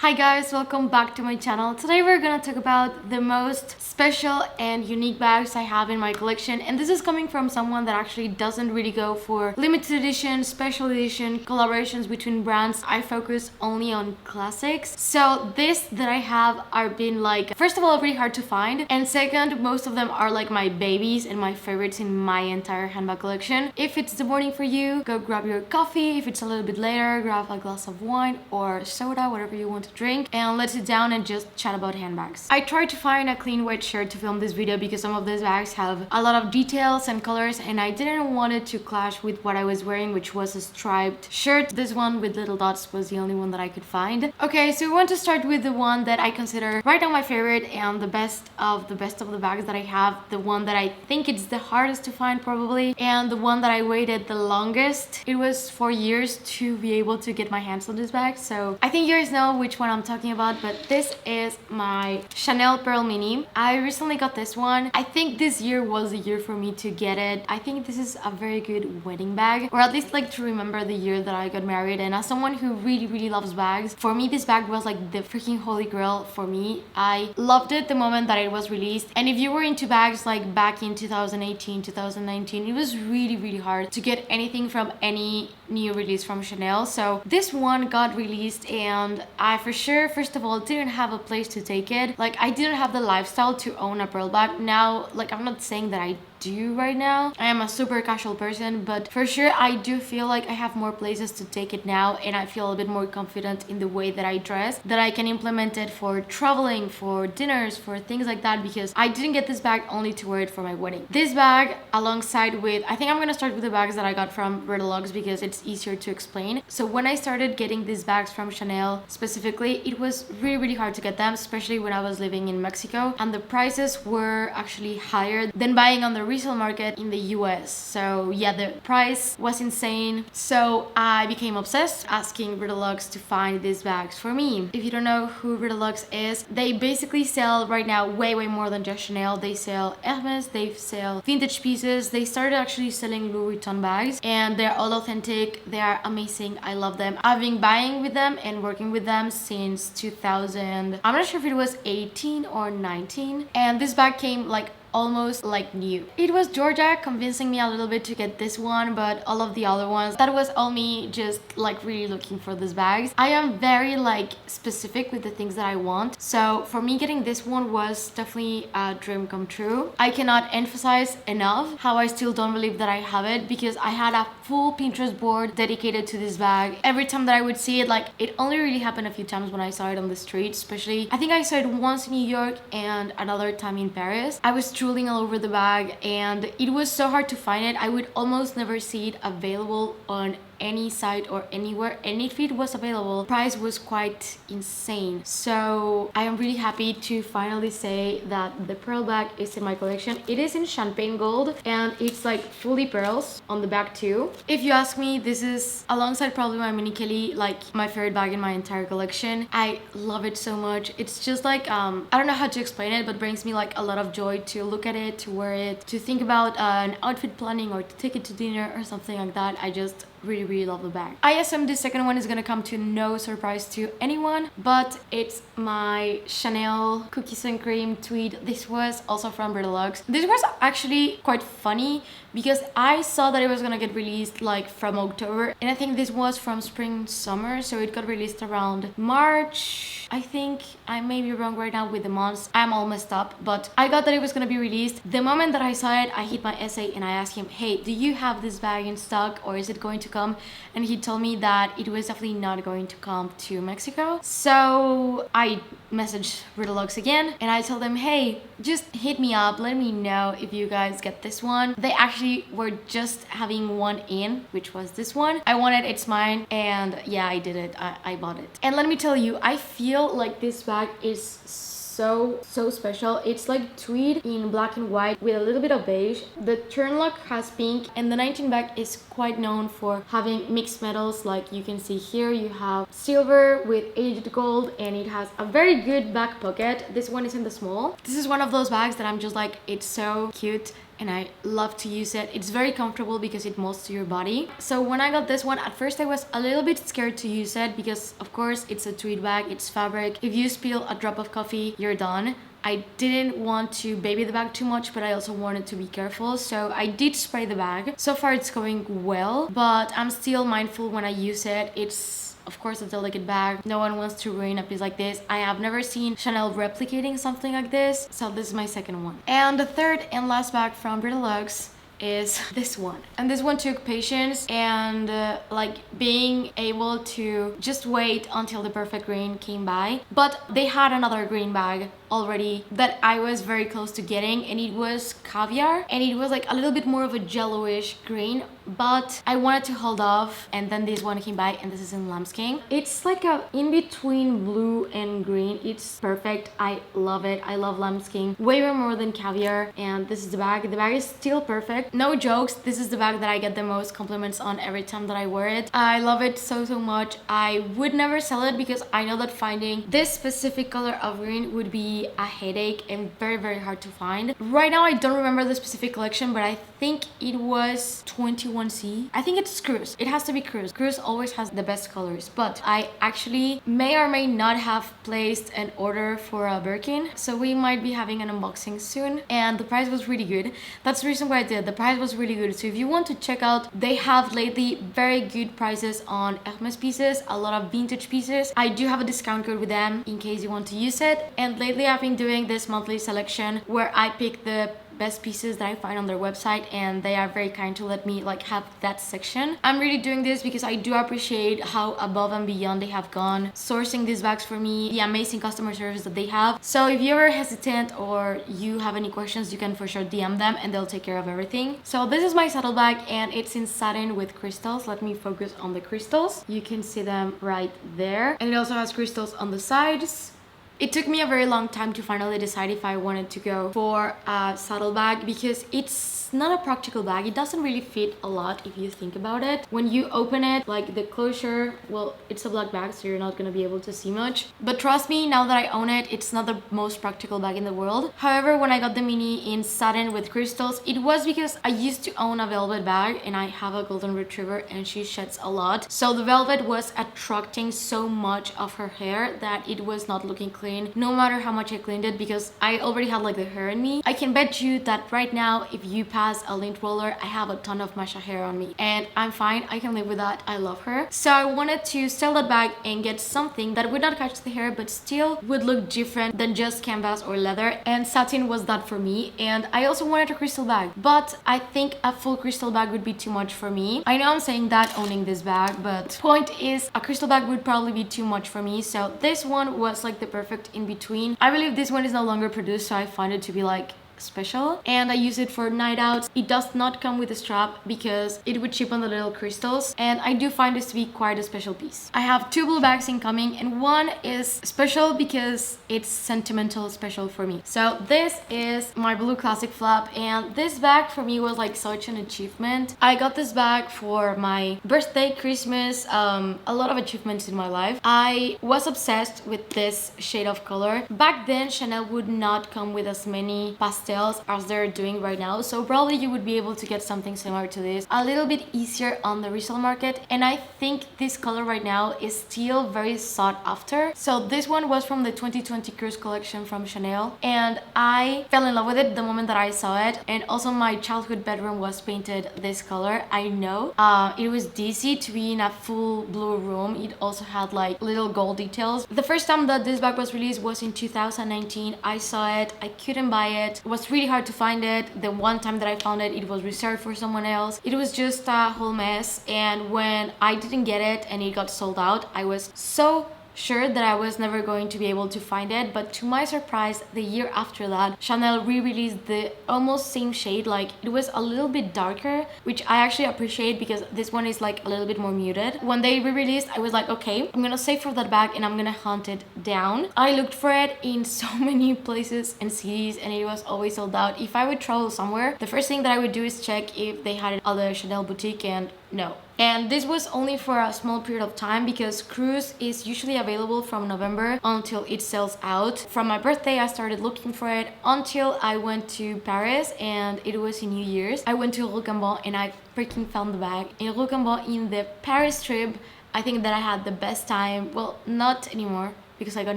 Hi guys, welcome back to my channel. Today we're gonna talk about the most special and unique bags I have in my collection, and this is coming from someone that actually doesn't really go for limited edition, special edition, collaborations between brands. I focus only on classics. So this that I have are been like, first of all, really hard to find, and second, most of them are like my babies and my favorites in my entire handbag collection. If it's the morning for you, go grab your coffee. If it's a little bit later, grab a glass of wine or soda, whatever you want to drink, and let's sit down and just chat about handbags. I tried to find a clean white shirt to film this video because some of these bags have a lot of details and colors, and I didn't want it to clash with what I was wearing, which was a striped shirt. This one with little dots was the only one that I could find. Okay, so we want to start with the one that I consider right now my favorite and the best of the bags that I have. The one that I think it's the hardest to find probably, and the one that I waited the longest. It was 4 years to be able to get my hands on this bag, so I think you guys know which one I'm talking about, but this is my Chanel Pearl Mini. I recently got this one. I think this year was the year for me to get it. I think this is a very good wedding bag, or at least like to remember the year that I got married. And as someone who really loves bags, for me this bag was like the freaking holy grail for me. I loved it the moment that it was released, and if you were into bags like back in 2018, 2019, it was really hard to get anything from any new release from Chanel. So this one got released, and I for sure, first of all, didn't have a place to take it. Like, I didn't have the lifestyle to own a pearl bag. Now, like, I'm not saying that I do right now. I am a super casual person, but for sure I do feel like I have more places to take it now, and I feel a bit more confident in the way that I dress, that I can implement it for traveling, for dinners, for things like that, because I didn't get this bag only to wear it for my wedding. This bag, alongside with, I think I'm gonna start with the bags that I got from Retalux because it's easier to explain. So when I started getting these bags from Chanel specifically, it was really hard to get them, especially when I was living in Mexico, and the prices were actually higher than buying on the resale market in the US. So yeah, the price was insane. So I became obsessed, asking Retalux to find these bags for me. If you don't know who Retalux is, they basically sell right now way more than just Chanel. They sell Hermes, they sell vintage pieces. They started actually selling Louis Vuitton bags, and they're all authentic. They are amazing. I love them. I've been buying with them and working with them since 2000. I'm not sure if it was 18 or 19, and this bag came like almost like new. It was Georgia convincing me a little bit to get this one, but all of the other ones, that was all me just like really looking for these bags. I am very like specific with the things that I want, so for me getting this one was definitely a dream come true. I cannot emphasize enough how I still don't believe that I have it, because I had a full Pinterest board dedicated to this bag. Every time that I would see it, like, it only really happened a few times when I saw it on the street, especially I think I saw it once in New York and another time in Paris. I was drooling all over the bag, and it was so hard to find it. I would almost never see it available on any site or anywhere, and if it was available, price was quite insane. So I am really happy to finally say that the pearl bag is in my collection. It is in champagne gold, and it's like fully pearls on the back too. If you ask me, this is, alongside probably my Mini Kelly, like my favorite bag in my entire collection. I love it so much. It's just like I don't know how to explain it, but brings me like a lot of joy to look at it, to wear it, to think about an outfit planning, or to take it to dinner or something like that. I just really love the bag. I assume this second one is gonna come to no surprise to anyone, but it's my Chanel Cookies and Cream tweed. This was also from Retalux. This was actually quite funny because I saw that it was gonna get released like from October, and I think this was from spring summer, so it got released around March. I think I may be wrong right now with the months. I'm all messed up, but I got that it was gonna be released. The moment that I saw it, I hit my essay and I asked him, hey, do you have this bag in stock, or is it going to come? And he told me that it was definitely not going to come to Mexico. So I messaged Retalux again, and I told them, hey, just hit me up, let me know if you guys get this one. They actually were just having one in, which was this one. I wanted, it's mine, and yeah, I did it. I bought it. And let me tell you, I feel like this bag is so special. It's like tweed in black and white with a little bit of beige. The turn lock has pink, and the 19 bag is quite known for having mixed metals. Like you can see here, you have silver with aged gold, and it has a very good back pocket. This one is in the small. This is one of those bags that I'm just like, it's so cute and I love to use it. It's very comfortable because it molds to your body. So when I got this one, at first I was a little bit scared to use it because of course it's a tweed bag, it's fabric. If you spill a drop of coffee, you're done. I didn't want to baby the bag too much, but I also wanted to be careful, so I did spray the bag. So far it's going well, but I'm still mindful when I use it. It's of course a delicate bag. No one wants to ruin a piece like this. I have never seen Chanel replicating something like this, so this is my second one. And the third and last bag from Brittelux is this one, and this one took patience and like being able to just wait until the perfect green came by. But they had another green bag already that I was very close to getting, and it was caviar, and it was like a little bit more of a yellowish green, but I wanted to hold off, and then this one came by, and this is in lambskin. It's like a in between blue and green. It's perfect. I love it. I love lambskin way more than caviar. And this is the bag. The bag is still perfect. No jokes, this is the bag that I get the most compliments on every time that I wear it. I love it so much. I would never sell it because I know that finding this specific color of green would be a headache and very hard to find. Right now I don't remember the specific collection, but I think it was 21C. I think it's Cruise. It has to be Cruise. Cruise always has the best colors, but I actually may or may not have placed an order for a Birkin, so we might be having an unboxing soon, and the price was really good. That's the reason why I did. The price was really good, so if you want to check out, they have lately very good prices on Hermes pieces, a lot of vintage pieces. I do have a discount code with them in case you want to use it, and lately I've been doing this monthly selection where I pick the best pieces that I find on their website, and they are very kind to let me like have that section. I'm really doing this because I do appreciate how above and beyond they have gone sourcing these bags for me, the amazing customer service that they have. So if you're ever hesitant or you have any questions, you can for sure DM them and they'll take care of everything. So this is my saddle bag, and it's in satin with crystals. Let me focus on the crystals. You can see them right there, and it also has crystals on the sides. It took me a very long time to finally decide if I wanted to go for a saddle bag because it's not a practical bag. It doesn't really fit a lot if you think about it. When you open it, like the closure, well, it's a black bag, so you're not gonna be able to see much. But trust me, now that I own it, it's not the most practical bag in the world. However, when I got the mini in satin with crystals, it was because I used to own a velvet bag, and I have a golden retriever and she sheds a lot. So the velvet was attracting so much of her hair that it was not looking clean, no matter how much I cleaned it, because I already had like the hair in me. I can bet you that right now, if you pass a lint roller, I have a ton of Masha hair on me, and I'm fine. I can live with that. I love her. So I wanted to sell that bag and get something that would not catch the hair but still would look different than just canvas or leather, and satin was that for me. And I also wanted a crystal bag, but I think a full crystal bag would be too much for me. I know I'm saying that owning this bag, but point is a crystal bag would probably be too much for me, so this one was like the perfect in between. I believe this one is no longer produced, so I find it to be like special, and I use it for night outs. It does not come with a strap because it would chip on the little crystals, and I do find this to be quite a special piece. I have two blue bags incoming, and one is special because it's sentimental special for me. So this is my blue classic flap, and this bag for me was like such an achievement. I got this bag for my birthday, Christmas, a lot of achievements in my life. I was obsessed with this shade of color. Back then Chanel would not come with as many pastels as they're doing right now, so probably you would be able to get something similar to this a little bit easier on the resale market, and I think this color right now is still very sought after. So this one was from the 2020 Cruise collection from Chanel, and I fell in love with it the moment that I saw it. And also my childhood bedroom was painted this color. I know it was DC to be in a full blue room. It also had like little gold details. The first time that this bag was released was in 2019. I saw it, I couldn't buy it. It was really hard to find it. The one time that I found it, it was reserved for someone else. It was just a whole mess, and when I didn't get it and it got sold out, I was so sure that I was never going to be able to find it. But to my surprise, the year after that, Chanel re-released the almost same shade. Like, it was a little bit darker, which I actually appreciate because this one is like a little bit more muted. When they re-released, I was like, okay, I'm gonna save for that bag and I'm gonna hunt it down. I looked for it in so many places and cities, and it was always sold out. If I would travel somewhere, the first thing that I would do is check if they had it at the Chanel boutique, and no, And this was only for a small period of time because cruise is usually available from November until it sells out. From my birthday I started looking for it until I went to Paris, and it was in New Year's. I went to Rocambole and I freaking found the bag. In Rocambole, in the Paris trip, I think that I had the best time. Well, not anymore, because I got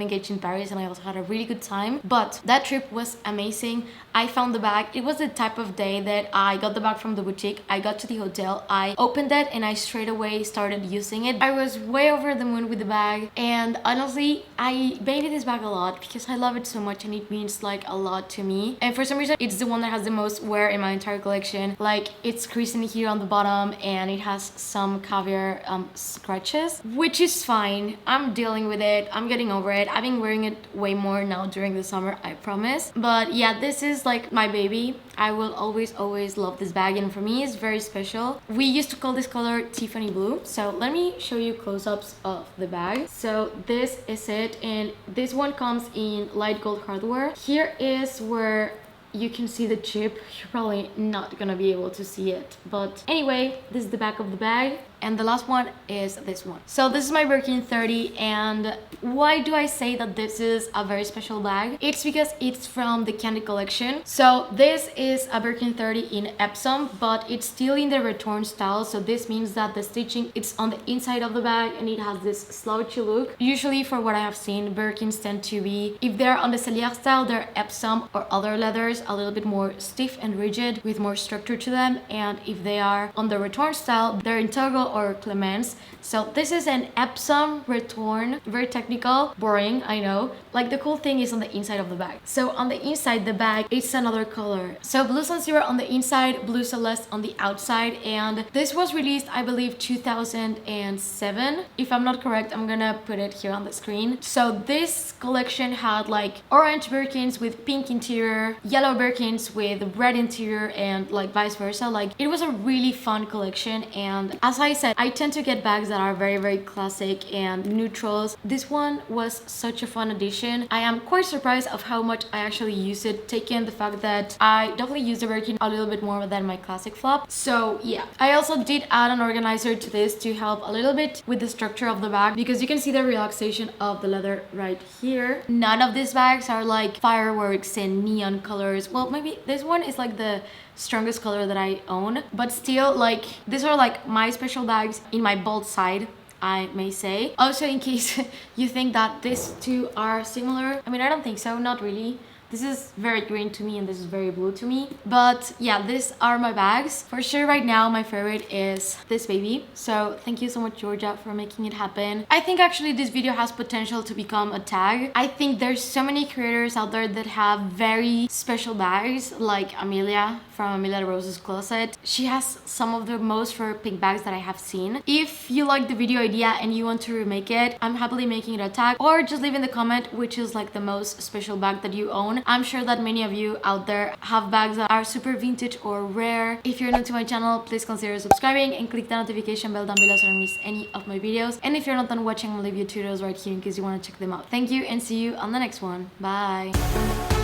engaged in Paris and I also had a really good time. But that trip was amazing. I found the bag. It was the type of day that I got the bag from the boutique. I got to the hotel, I opened it, and I straight away started using it. I was way over the moon with the bag, and honestly, I baby this bag a lot because I love it so much and it means like a lot to me. And for some reason, it's the one that has the most wear in my entire collection. Like, it's creasing here on the bottom and it has some caviar scratches, which is fine. I'm dealing with it. I'm getting over it. I've been wearing it way more now during the summer, I promise. But yeah, this is like my baby. I will always love this bag, and for me it's very special. We used to call this color Tiffany blue. So let me show you close-ups of the bag. So this is it, and this one comes in light gold hardware. Here is where you can see the chip. You're probably not gonna be able to see it, but anyway, this is the back of the bag. And the last one is this one. So this is my Birkin 30, and why do I say that this is a very special bag? It's because it's from the Candy collection. So this is a Birkin 30 in Epsom, but it's still in the return style. So this means that the stitching, it's on the inside of the bag and it has this slouchy look. Usually, for what I have seen, Birkins tend to be, if they're on the Cellier style, they're Epsom or other leathers, a little bit more stiff and rigid with more structure to them. And if they are on the return style, they're integral or Clemence. So this is an Epsom return, very technical, boring, I know. Like, the cool thing is on the inside of the bag. So on the inside, the bag, it's another color. So blue Sancerre on the inside, blue Celeste on the outside, and this was released, I believe, 2007. If I'm not correct, I'm gonna put it here on the screen. So this collection had like orange Birkins with pink interior, yellow Birkins with red interior, and like vice versa. Like, it was a really fun collection, and as I said, I tend to get bags that are very classic and neutrals. This one was such a fun addition. I am quite surprised of how much I actually use it, taking the fact that I definitely use the Birkin a little bit more than my classic flop. So yeah, I also did add an organizer to this to help a little bit with the structure of the bag, because you can see the relaxation of the leather right here. None of these bags are like fireworks and neon colors. Well, maybe this one is like the strongest color that I own, but still, like, these are like my special bags in my bold side, I may say. Also, in case you think that these two are similar, I mean, I don't think so, not really. This is very green to me and this is very blue to me. But yeah, these are my bags. For sure right now, my favorite is this baby. So thank you so much, Georgia, for making it happen. I think actually this video has potential to become a tag. I think there's so many creators out there that have very special bags, like Amelia from Amelia Rose's Closet. She has some of the most favorite pink bags that I have seen. If you like the video idea and you want to remake it, I'm happily making it a tag, or just leave in the comment which is like the most special bag that you own. I'm sure that many of you out there have bags that are super vintage or rare. If you're new to my channel, please consider subscribing and click the notification bell down below so you don't miss any of my videos. And if you're not done watching, I'll leave you tutorials right here in case you want to check them out. Thank you and see you on the next one. Bye.